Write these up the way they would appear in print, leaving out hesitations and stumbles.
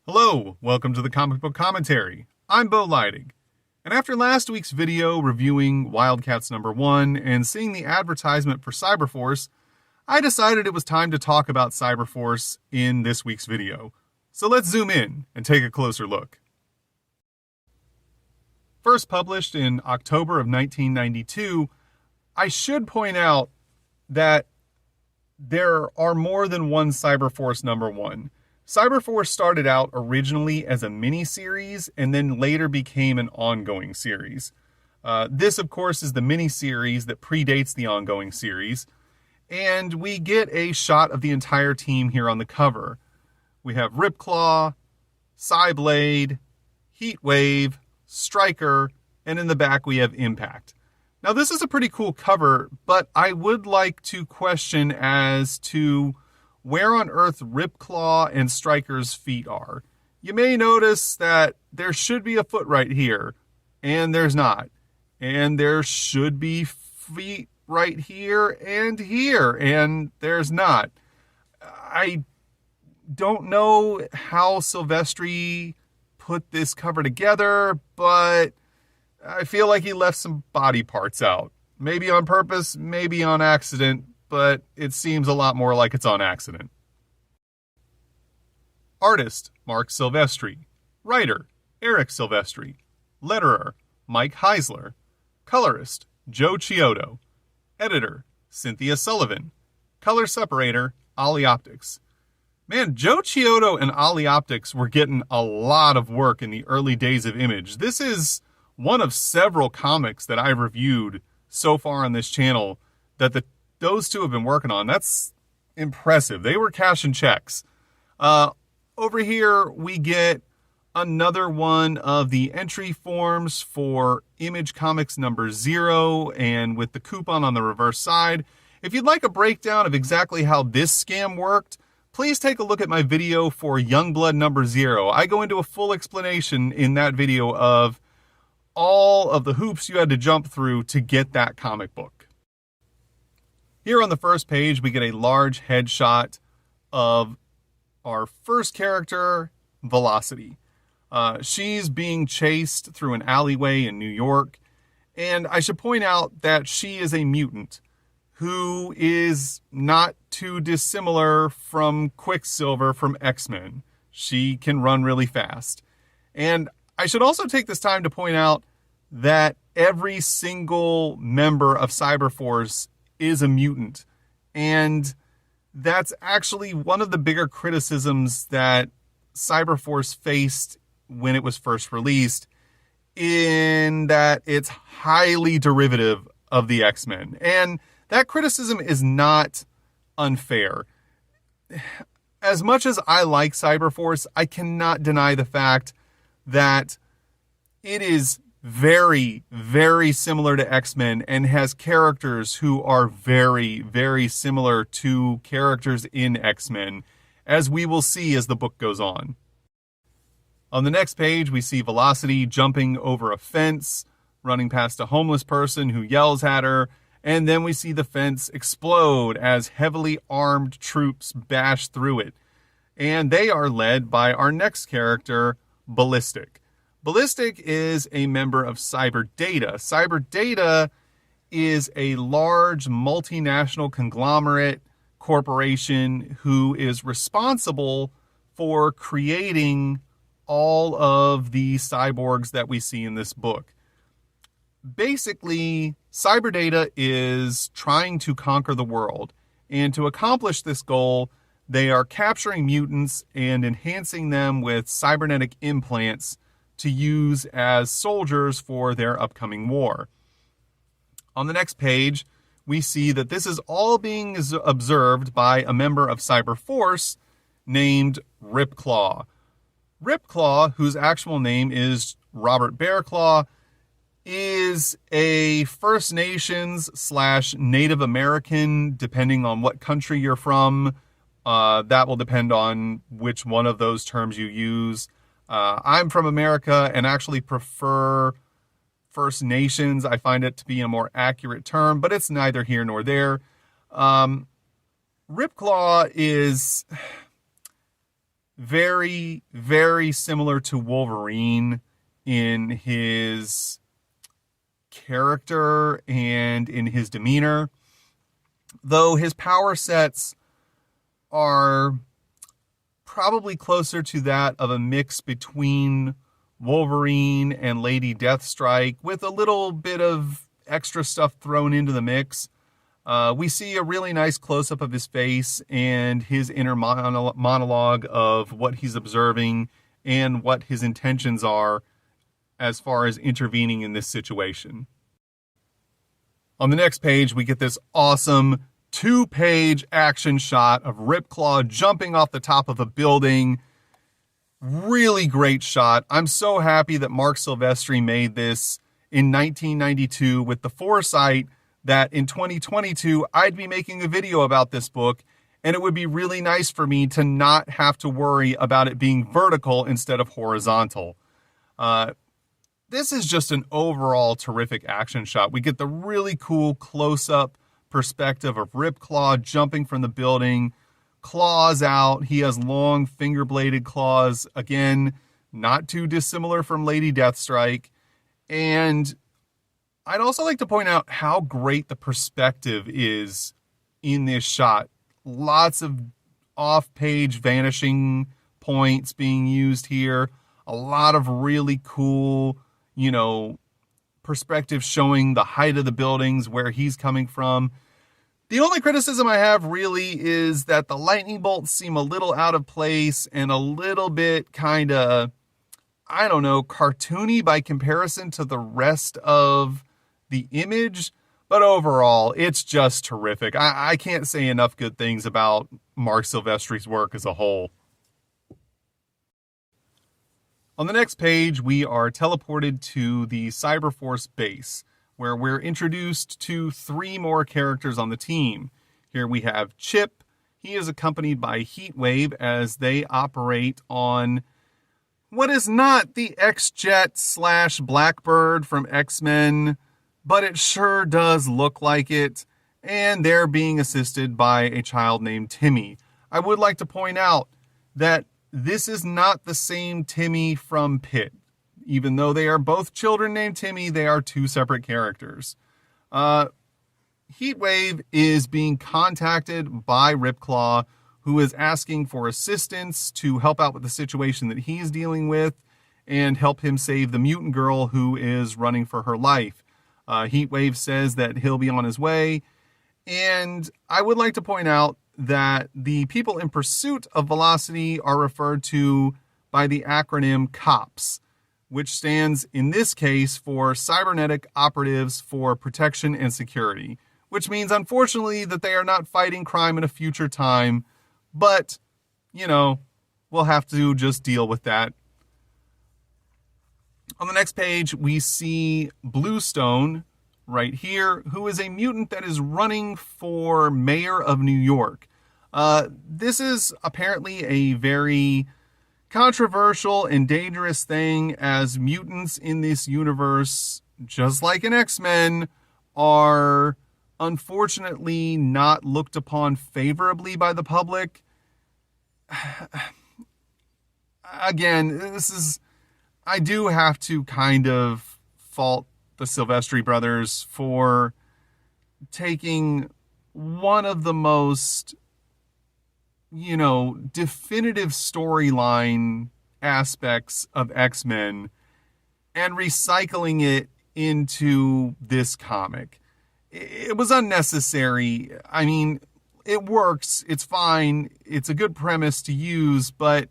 Hello, welcome to the Comic Book Commentary. I'm Bo Leidig, and after last week's video reviewing Wildcats #1 and seeing the advertisement for Cyberforce, I decided it was time to talk about Cyberforce in this week's video. So let's zoom in and take a closer look. First published in October of 1992, I should point out that there are more than one Cyberforce #1. Cyberforce started out originally as a mini-series and then later became an ongoing series. This, of course, is the mini-series that predates the ongoing series, and we get a shot of the entire team here on the cover. We have Ripclaw, Psyblade, Heatwave, Striker, and in the back we have Impact. Now this is a pretty cool cover, but I would like to question as to where on earth Ripclaw and Striker's feet are. You may notice that there should be a foot right here, and there's not. And there should be feet right here, and there's not. I don't know how Silvestri put this cover together, but I feel like he left some body parts out. Maybe on purpose, maybe on accident, but it seems a lot more like it's on accident. Artist, Mark Silvestri. Writer, Eric Silvestri. Letterer, Mike Heisler. Colorist, Joe Chiodo. Editor, Cynthia Sullivan. Color separator, Ollie Optics. Man, Joe Chiodo and Ollie Optics were getting a lot of work in the early days of Image. This is one of several comics that I've reviewed so far on this channel that those two have been working on. That's impressive. They were cashing checks. Over here, we get another one of the entry forms for Image Comics #0, and with the coupon on the reverse side. If you'd like a breakdown of exactly how this scam worked, please take a look at my video for Youngblood #0. I go into a full explanation in that video of all of the hoops you had to jump through to get that comic book. Here on the first page, we get a large headshot of our first character, Velocity. She's being chased through an alleyway in New York, and I should point out that she is a mutant who is not too dissimilar from Quicksilver from X-Men. She can run really fast. And I should also take this time to point out that every single member of Cyberforce is a mutant. And that's actually one of the bigger criticisms that Cyberforce faced when it was first released, in that it's highly derivative of the X-Men. And that criticism is not unfair. As much as I like Cyberforce, I cannot deny the fact that it is very, very similar to X-Men and has characters who are very, very similar to characters in X-Men, as we will see as the book goes on. On the next page, we see Velocity jumping over a fence, running past a homeless person who yells at her, and then we see the fence explode as heavily armed troops bash through it. And they are led by our next character, Ballistic. Ballistic is a member of Cyberdata. Cyberdata is a large multinational conglomerate corporation who is responsible for creating all of the cyborgs that we see in this book. Basically, Cyberdata is trying to conquer the world, and to accomplish this goal, they are capturing mutants and enhancing them with cybernetic implants to use as soldiers for their upcoming war. On the next page, we see that this is all being observed by a member of Cyberforce named Ripclaw. Ripclaw, whose actual name is Robert Bearclaw, is a First Nations / Native American, depending on what country you're from. That will depend on which one of those terms you use. I'm from America and actually prefer First Nations. I find it to be a more accurate term, but it's neither here nor there. Ripclaw is Very, very similar to Wolverine in his character and in his demeanor, though his power sets are probably closer to that of a mix between Wolverine and Lady Deathstrike, with a little bit of extra stuff thrown into the mix. We see a really nice close-up of his face and his inner monologue of what he's observing and what his intentions are as far as intervening in this situation. On the next page, we get this awesome 2-page action shot of Ripclaw jumping off the top of a building. Really great shot. I'm so happy that Marc Silvestri made this in 1992 with the foresight that in 2022, I'd be making a video about this book, and it would be really nice for me to not have to worry about it being vertical instead of horizontal. This is just an overall terrific action shot. We get the really cool close-up perspective of Ripclaw jumping from the building, claws out. He has long finger-bladed claws. Again, not too dissimilar from Lady Deathstrike. And I'd also like to point out how great the perspective is in this shot. Lots of off-page vanishing points being used here. A lot of really cool, perspective showing the height of the buildings, where he's coming from. The only criticism I have really is that the lightning bolts seem a little out of place and a little bit kind of, cartoony by comparison to the rest of the image. But overall, it's just terrific. I can't say enough good things about Marc Silvestri's work as a whole. On the next page, we are teleported to the Cyberforce base, where we're introduced to 3 more characters on the team. Here we have Chip. He is accompanied by Heatwave as they operate on what is not the X-Jet / Blackbird from X-Men, but it sure does look like it, and they're being assisted by a child named Timmy. I would like to point out that this is not the same Timmy from Pitt. Even though they are both children named Timmy, they are 2 separate characters. Heatwave is being contacted by Ripclaw, who is asking for assistance to help out with the situation that he is dealing with and help him save the mutant girl who is running for her life. Heatwave says that he'll be on his way, and I would like to point out that the people in pursuit of Velocity are referred to by the acronym COPS, which stands in this case for Cybernetic Operatives for Protection and Security, which means, unfortunately, that they are not fighting crime in a future time, but, we'll have to just deal with that. On the next page, we see Bluestone right here, who is a mutant that is running for mayor of New York. This is apparently a very controversial and dangerous thing, as mutants in this universe, just like in X-Men, are unfortunately not looked upon favorably by the public. Again, I do have to kind of fault the Silvestri brothers for taking one of the most, definitive storyline aspects of X-Men and recycling it into this comic. It was unnecessary. I mean, it works. It's fine. It's a good premise to use, but,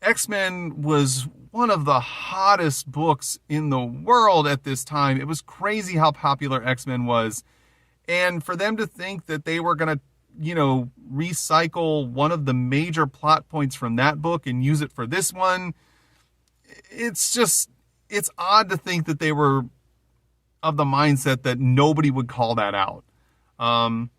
X-Men was one of the hottest books in the world at this time. It was crazy how popular X-Men was. And for them to think that they were going to, recycle one of the major plot points from that book and use it for this one, it's odd to think that they were of the mindset that nobody would call that out. And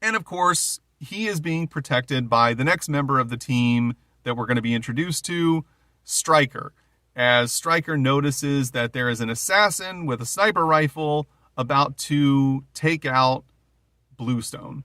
of course, he is being protected by the next member of the team that we're going to be introduced to, Stryker, as Stryker notices that there is an assassin with a sniper rifle about to take out Bluestone.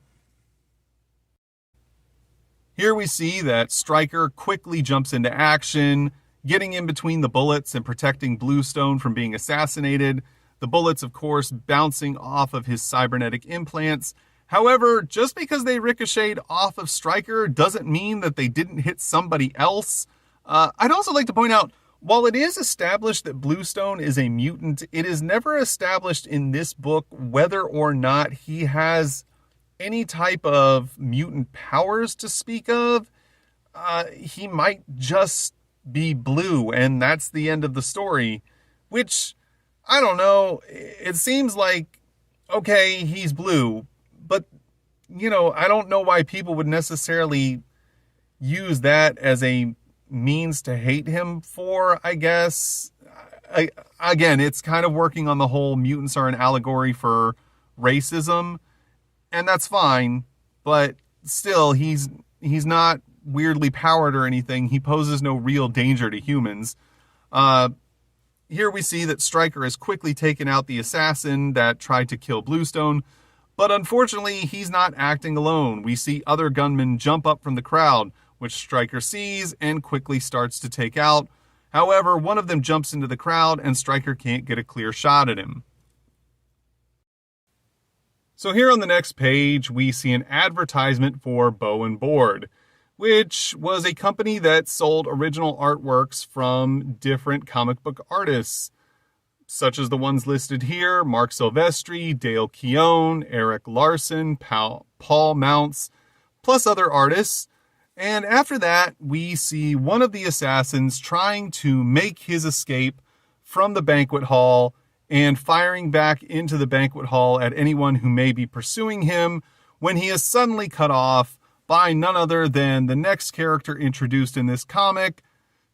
Here we see that Stryker quickly jumps into action, getting in between the bullets and protecting Bluestone from being assassinated. The bullets, of course, bouncing off of his cybernetic implants. However, just because they ricocheted off of Stryker doesn't mean that they didn't hit somebody else. I'd also like to point out, while it is established that Bluestone is a mutant, it is never established in this book whether or not he has any type of mutant powers to speak of. He might just be blue, and that's the end of the story, which, I don't know, it seems like, okay, he's blue, but, I don't know why people would necessarily use that as a means to hate him for, I guess. Again, it's kind of working on the whole mutants are an allegory for racism, and that's fine, but still, he's not weirdly powered or anything. He poses no real danger to humans. Here we see that Stryker has quickly taken out the assassin that tried to kill Bluestone, but unfortunately, he's not acting alone. We see other gunmen jump up from the crowd, which Stryker sees and quickly starts to take out. However, one of them jumps into the crowd and Stryker can't get a clear shot at him. So here on the next page, we see an advertisement for Bow and Board, which was a company that sold original artworks from different comic book artists, such as the ones listed here: Mark Silvestri, Dale Keown, Eric Larson, Paul Mounts, plus other artists. And after that, we see one of the assassins trying to make his escape from the banquet hall and firing back into the banquet hall at anyone who may be pursuing him, when he is suddenly cut off by none other than the next character introduced in this comic,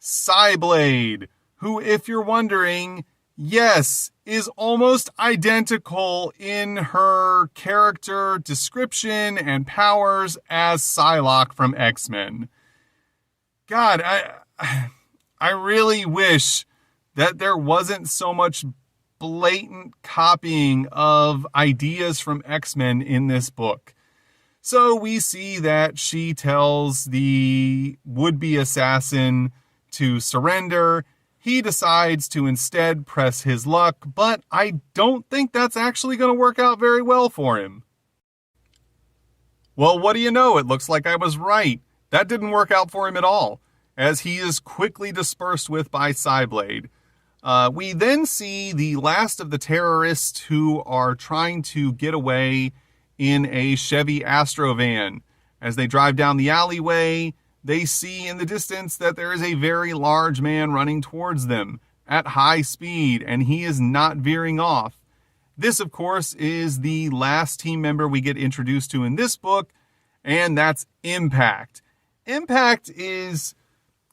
Cyblade, who, if you're wondering, yes, is almost identical in her character description and powers as Psylocke from X-Men. God, I really wish that there wasn't so much blatant copying of ideas from X-Men in this book. So we see that she tells the would-be assassin to surrender. He decides to instead press his luck, but I don't think that's actually going to work out very well for him. Well, what do you know? It looks like I was right. That didn't work out for him at all, as he is quickly dispersed with by Cyblade. We then see the last of the terrorists who are trying to get away in a Chevy Astro van. As they drive down the alleyway, they see in the distance that there is a very large man running towards them at high speed, and he is not veering off. This, of course, is the last team member we get introduced to in this book, and that's Impact. Impact is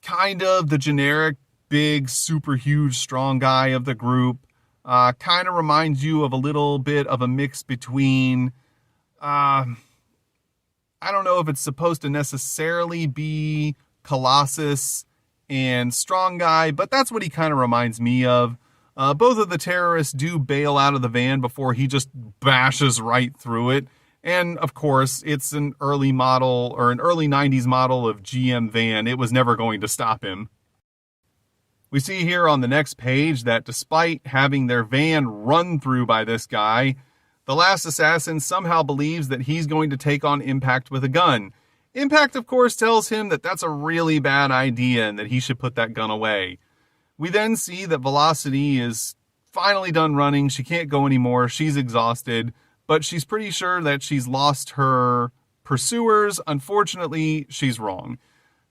kind of the generic, big, super huge, strong guy of the group. Kind of reminds you of a little bit of a mix between... I don't know if it's supposed to necessarily be Colossus and Strong Guy, but that's what he kind of reminds me of. Both of the terrorists do bail out of the van before he just bashes right through it. And of course, it's an early model, or an early 90s model of GM van. It was never going to stop him. We see here on the next page that despite having their van run through by this guy, the last assassin somehow believes that he's going to take on Impact with a gun. Impact, of course, tells him that that's a really bad idea and that he should put that gun away. We then see that Velocity is finally done running. She can't go anymore. She's exhausted, but she's pretty sure that she's lost her pursuers. Unfortunately, she's wrong.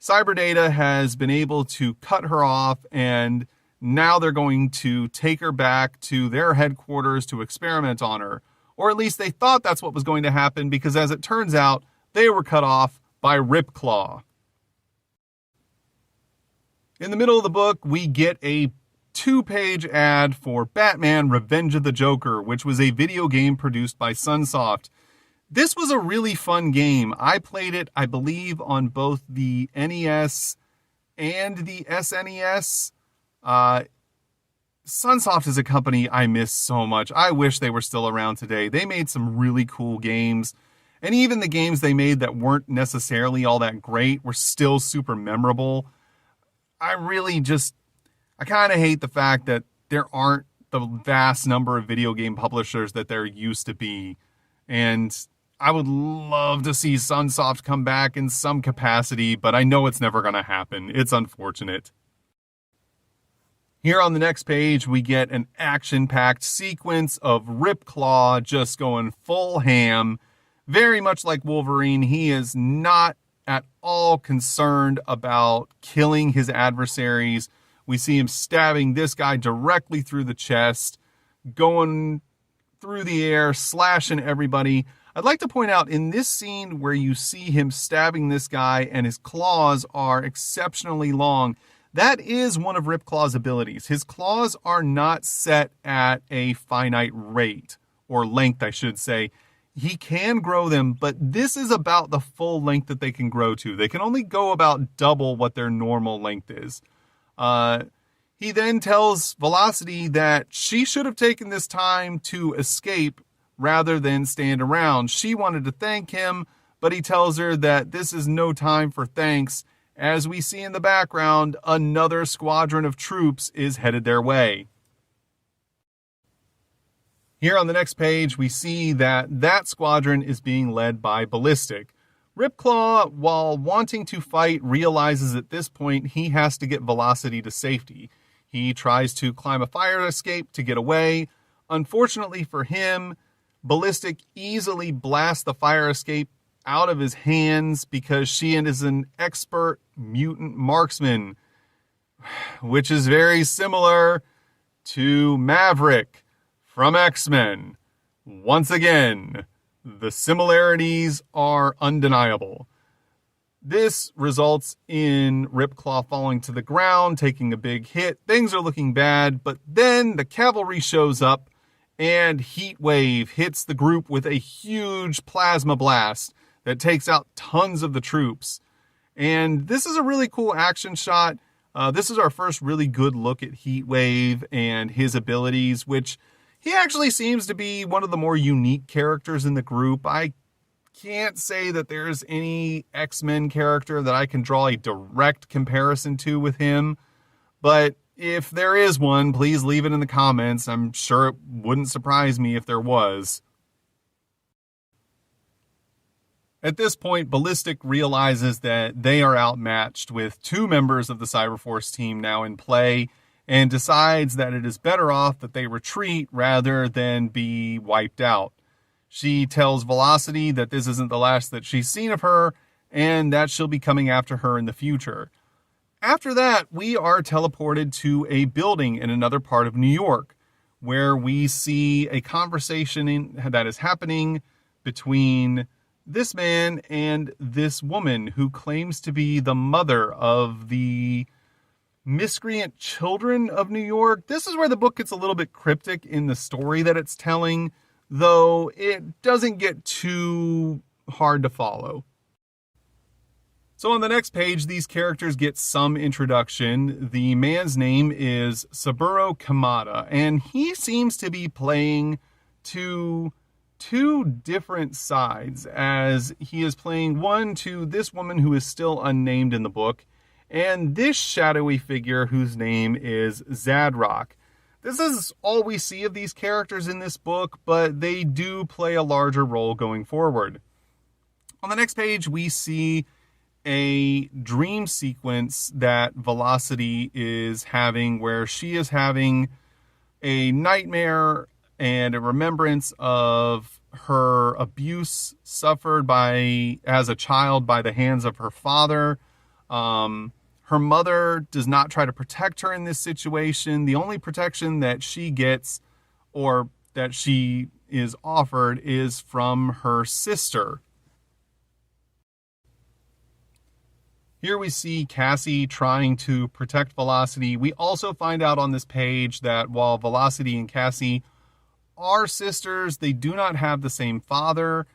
Cyberdata has been able to cut her off, and now they're going to take her back to their headquarters to experiment on her. Or at least they thought that's what was going to happen, because as it turns out, they were cut off by Ripclaw. In the middle of the book, we get a 2-page ad for Batman Revenge of the Joker, which was a video game produced by Sunsoft. This was a really fun game. I played it, I believe, on both the NES and the SNES. Sunsoft is a company I miss so much. I wish they were still around today. They made some really cool games. And even the games they made that weren't necessarily all that great were still super memorable. I kind of hate the fact that there aren't the vast number of video game publishers that there used to be. And I would love to see Sunsoft come back in some capacity, but I know it's never going to happen. It's unfortunate. Here on the next page, we get an action-packed sequence of Ripclaw just going full ham. Very much like Wolverine, he is not at all concerned about killing his adversaries. We see him stabbing this guy directly through the chest, going through the air, slashing everybody. I'd like to point out in this scene where you see him stabbing this guy and his claws are exceptionally long, that is one of Ripclaw's abilities. His claws are not set at a finite rate, or length, I should say. He can grow them, but this is about the full length that they can grow to. They can only go about double what their normal length is. He then tells Velocity that she should have taken this time to escape rather than stand around. She wanted to thank him, but he tells her that this is no time for thanks. As we see in the background, another squadron of troops is headed their way. Here on the next page, we see that squadron is being led by Ballistic. Ripclaw, while wanting to fight, realizes at this point he has to get Velocity to safety. He tries to climb a fire escape to get away. Unfortunately for him, Ballistic easily blasts the fire escape out of his hands because she is an expert mutant marksman, which is very similar to Maverick from X-Men. Once again, the similarities are undeniable. This results in Ripclaw falling to the ground, taking a big hit. Things are looking bad, but then the cavalry shows up and Heatwave hits the group with a huge plasma blast that takes out tons of the troops. And this is a really cool action shot. This is our first really good look at Heatwave and his abilities, which he actually seems to be one of the more unique characters in the group. I can't say that there's any X-Men character that I can draw a direct comparison to with him, but if there is one, please leave it in the comments. I'm sure it wouldn't surprise me if there was. At this point, Ballistic realizes that they are outmatched with two members of the Cyberforce team now in play, and decides that it is better off that they retreat rather than be wiped out. She tells Velocity that this isn't the last that she's seen of her, and that she'll be coming after her in the future. After that, we are teleported to a building in another part of New York, where we see a conversation that is happening between this man and this woman who claims to be the mother of the miscreant children of New York. This is where the book gets a little bit cryptic in the story that it's telling, though it doesn't get too hard to follow. So on the next page, these characters get some introduction. The man's name is Saburo Kamada, and he seems to be playing to two different sides, as he is playing one to this woman who is still unnamed in the book, and this shadowy figure whose name is Zadrock. This is all we see of these characters in this book, but they do play a larger role going forward. On the next page, we see a dream sequence that Velocity is having, where she is having a nightmare and a remembrance of her abuse suffered as a child by the hands of her father. Her mother does not try to protect her in this situation. The only protection that she gets, or that she is offered, is from her sister. Here we see Cassie trying to protect Velocity. We also find out on this page that while Velocity and Cassie are sisters, they do not have the same father.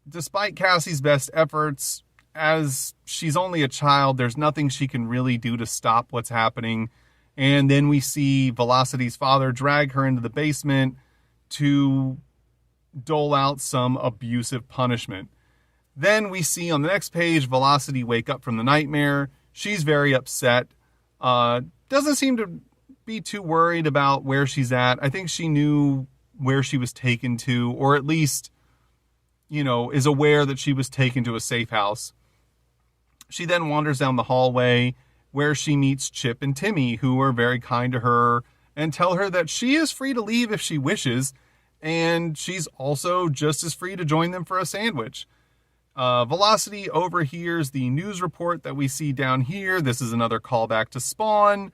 Despite Cassie's best efforts, as she's only a child, there's nothing she can really do to stop what's happening. And then we see Velocity's father drag her into the basement to dole out some abusive punishment. Then we see on the next page Velocity wake up from the nightmare. She's very upset. Doesn't seem to be too worried about where she's at. I think she knew where she was taken to, or at least, is aware that she was taken to a safe house. She then wanders down the hallway where she meets Chip and Timmy, who are very kind to her and tell her that she is free to leave if she wishes, and she's also just as free to join them for a sandwich. Velocity overhears the news report that we see down here. This is another callback to Spawn.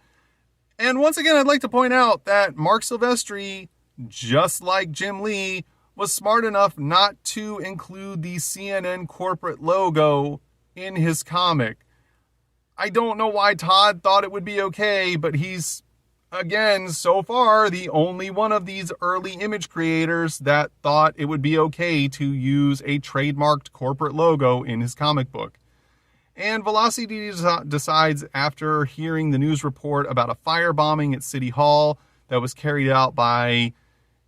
And once again, I'd like to point out that Marc Silvestri, just like Jim Lee, was smart enough not to include the CNN corporate logo in his comic. I don't know why Todd thought it would be okay, but he's, again, so far, the only one of these early image creators that thought it would be okay to use a trademarked corporate logo in his comic book. And Velocity decides, after hearing the news report about a firebombing at City Hall that was carried out by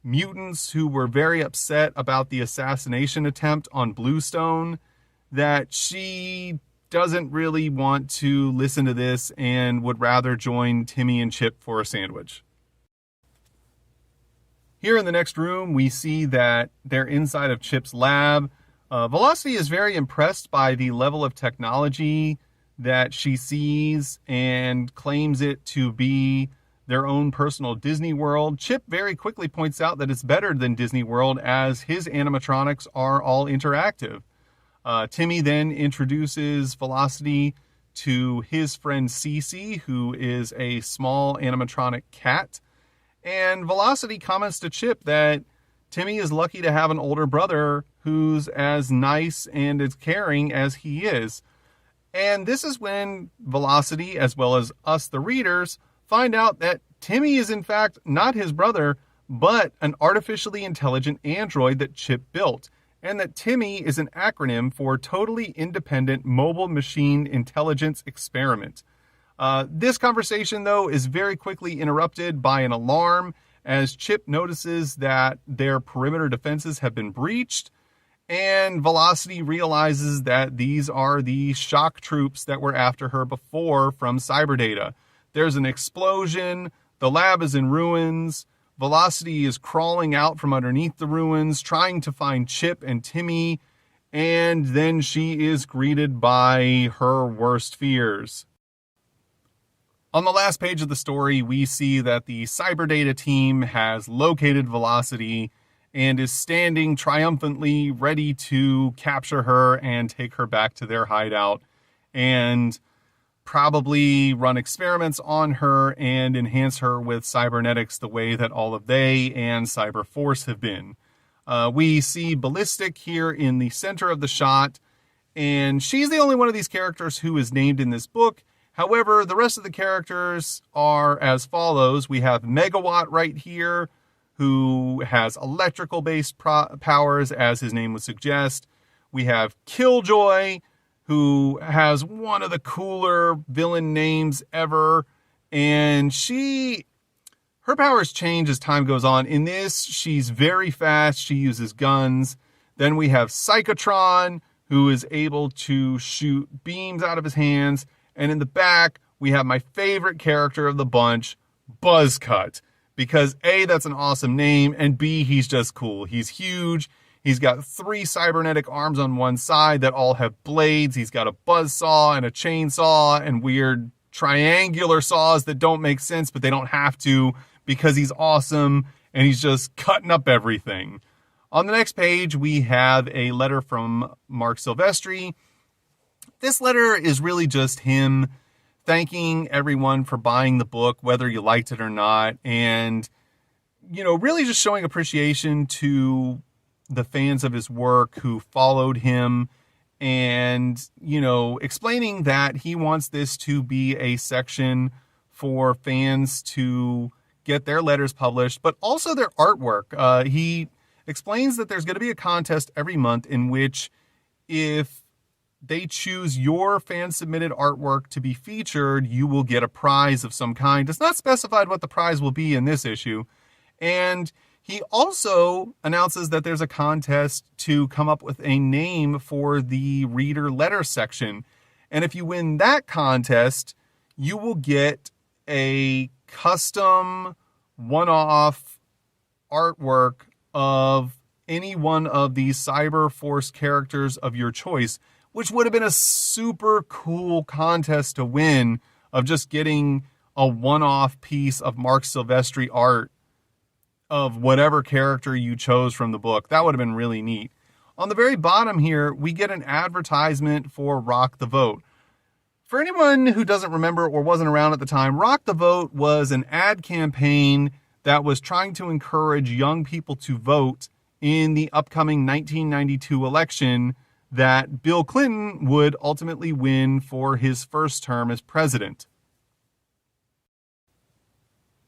mutants who were very upset about the assassination attempt on Bluestone, that she doesn't really want to listen to this and would rather join Timmy and Chip for a sandwich. Here in the next room, we see that they're inside of Chip's lab. Velocity is very impressed by the level of technology that she sees and claims it to be their own personal Disney World. Chip very quickly points out that it's better than Disney World as his animatronics are all interactive. Timmy then introduces Velocity to his friend Cece, who is a small animatronic cat. And Velocity comments to Chip that Timmy is lucky to have an older brother who's as nice and as caring as he is. And this is when Velocity, as well as us, the readers, find out that Timmy is in fact not his brother, but an artificially intelligent android that Chip built, and that Timmy is an acronym for Totally Independent Mobile Machine Intelligence Experiment. This conversation, though, is very quickly interrupted by an alarm as Chip notices that their perimeter defenses have been breached, and Velocity realizes that these are the shock troops that were after her before from Cyberdata. There's an explosion, the lab is in ruins, Velocity is crawling out from underneath the ruins, trying to find Chip and Timmy, and then she is greeted by her worst fears. On the last page of the story, we see that the Cyberdata team has located Velocity and is standing triumphantly ready to capture her and take her back to their hideout and probably run experiments on her and enhance her with cybernetics the way that all of they and Cyberforce have been. We see Ballistic here in the center of the shot, and she's the only one of these characters who is named in this book. However, the rest of the characters are as follows. We have Megawatt right here, who has electrical-based powers, as his name would suggest. We have Killjoy, who has one of the cooler villain names ever, and her powers change as time goes on. In this, she's very fast, she uses guns. Then we have Psychotron, who is able to shoot beams out of his hands, and in the back, we have my favorite character of the bunch, Buzzcut, because A, that's an awesome name, and B, he's just cool. He's huge. He's got 3 cybernetic arms on one side that all have blades. He's got a buzzsaw and a chainsaw and weird triangular saws that don't make sense, but they don't have to because he's awesome and he's just cutting up everything. On the next page, we have a letter from Marc Silvestri. This letter is really just him thanking everyone for buying the book, whether you liked it or not, and, really just showing appreciation to the fans of his work who followed him and, explaining that he wants this to be a section for fans to get their letters published, but also their artwork. He explains that there's going to be a contest every month in which if they choose your fan-submitted artwork to be featured, you will get a prize of some kind. It's not specified what the prize will be in this issue, and He also announces that there's a contest to come up with a name for the reader letter section. And if you win that contest, you will get a custom one-off artwork of any one of these Cyberforce characters of your choice, which would have been a super cool contest to win, of just getting a one-off piece of Marc Silvestri art of whatever character you chose from the book. That would have been really neat. On the very bottom here, we get an advertisement for Rock the Vote. For anyone who doesn't remember or wasn't around at the time, Rock the Vote was an ad campaign that was trying to encourage young people to vote in the upcoming 1992 election that Bill Clinton would ultimately win for his first term as president.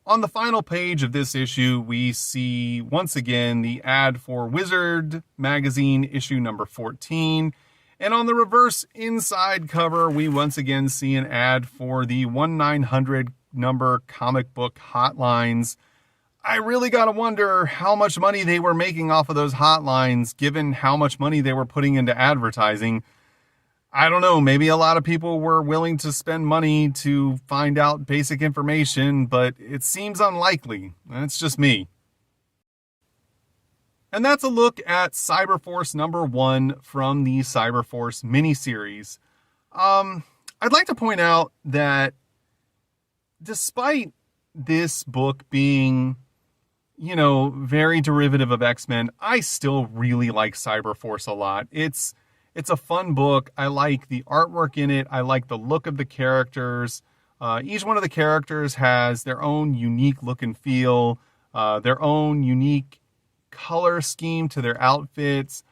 On the final page of this issue, we see once again the ad for Wizard magazine, issue number 14. And on the reverse inside cover, we once again see an ad for the 1-900 number comic book hotlines. I really got to wonder how much money they were making off of those hotlines, given how much money they were putting into advertising. I don't know, maybe a lot of people were willing to spend money to find out basic information, but it seems unlikely. That's just me. And that's a look at Cyberforce number 1 from the Cyberforce miniseries. I'd like to point out that despite this book being, very derivative of X-Men, I still really like Cyberforce a lot. It's a fun book. I like the artwork in it. I like the look of the characters. Each one of the characters has their own unique look and feel, their own unique color scheme to their outfits.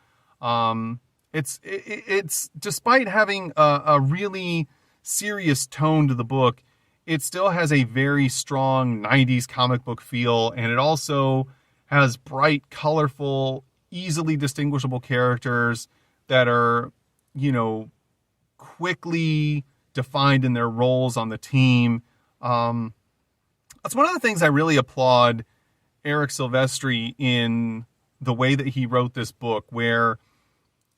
It's despite having a really serious tone to the book, it still has a very strong 90s comic book feel, and it also has bright, colorful, easily distinguishable characters that are, quickly defined in their roles on the team. That's one of the things I really applaud Eric Silvestri in the way that he wrote this book, where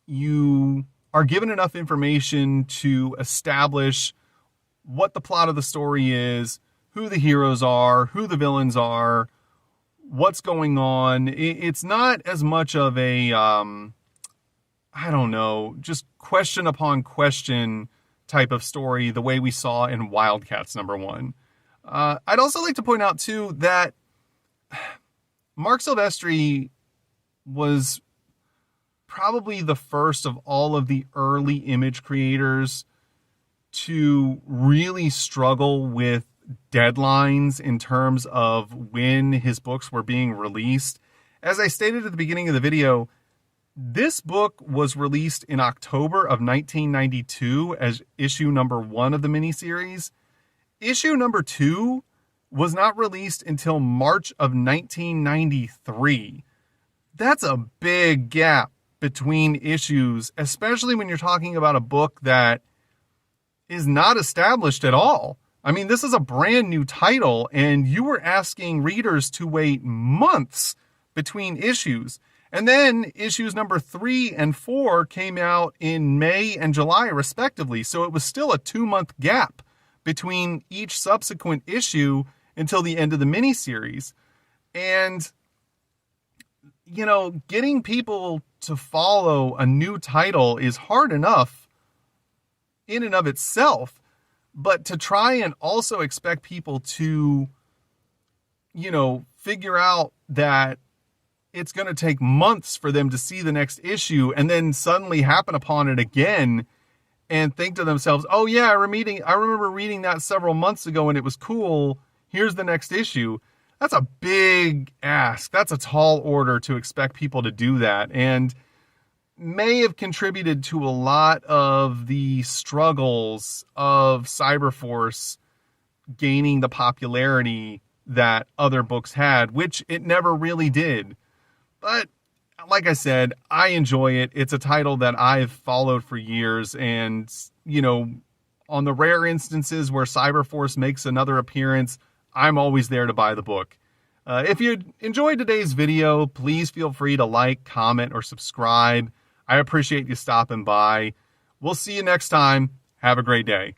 you are given enough information to establish what the plot of the story is, who the heroes are, who the villains are, what's going on. It's not as much of a, just question upon question type of story the way we saw in Wildcats number 1. I'd also like to point out, too, that Marc Silvestri was probably the first of all of the early Image creators to really struggle with deadlines in terms of when his books were being released. As I stated at the beginning of the video, this book was released in October of 1992 as issue number 1 of the miniseries. Issue number 2 was not released until March of 1993. That's a big gap between issues, especially when you're talking about a book that is not established at all. I mean, this is a brand new title, and you were asking readers to wait months between issues. And then issues number 3 and 4 came out in May and July, respectively. So it was still a 2-month gap between each subsequent issue until the end of the miniseries. And, getting people to follow a new title is hard enough in and of itself, but to try and also expect people to, figure out that it's going to take months for them to see the next issue and then suddenly happen upon it again and think to themselves, oh yeah, I remember reading that several months ago and it was cool. Here's the next issue. That's a big ask. That's a tall order to expect people to do that, and may have contributed to a lot of the struggles of Cyberforce gaining the popularity that other books had, which it never really did. But like I said, I enjoy it. It's a title that I've followed for years, and, on the rare instances where Cyberforce makes another appearance, I'm always there to buy the book. If you enjoyed today's video, please feel free to like, comment, or subscribe. I appreciate you stopping by. We'll see you next time. Have a great day.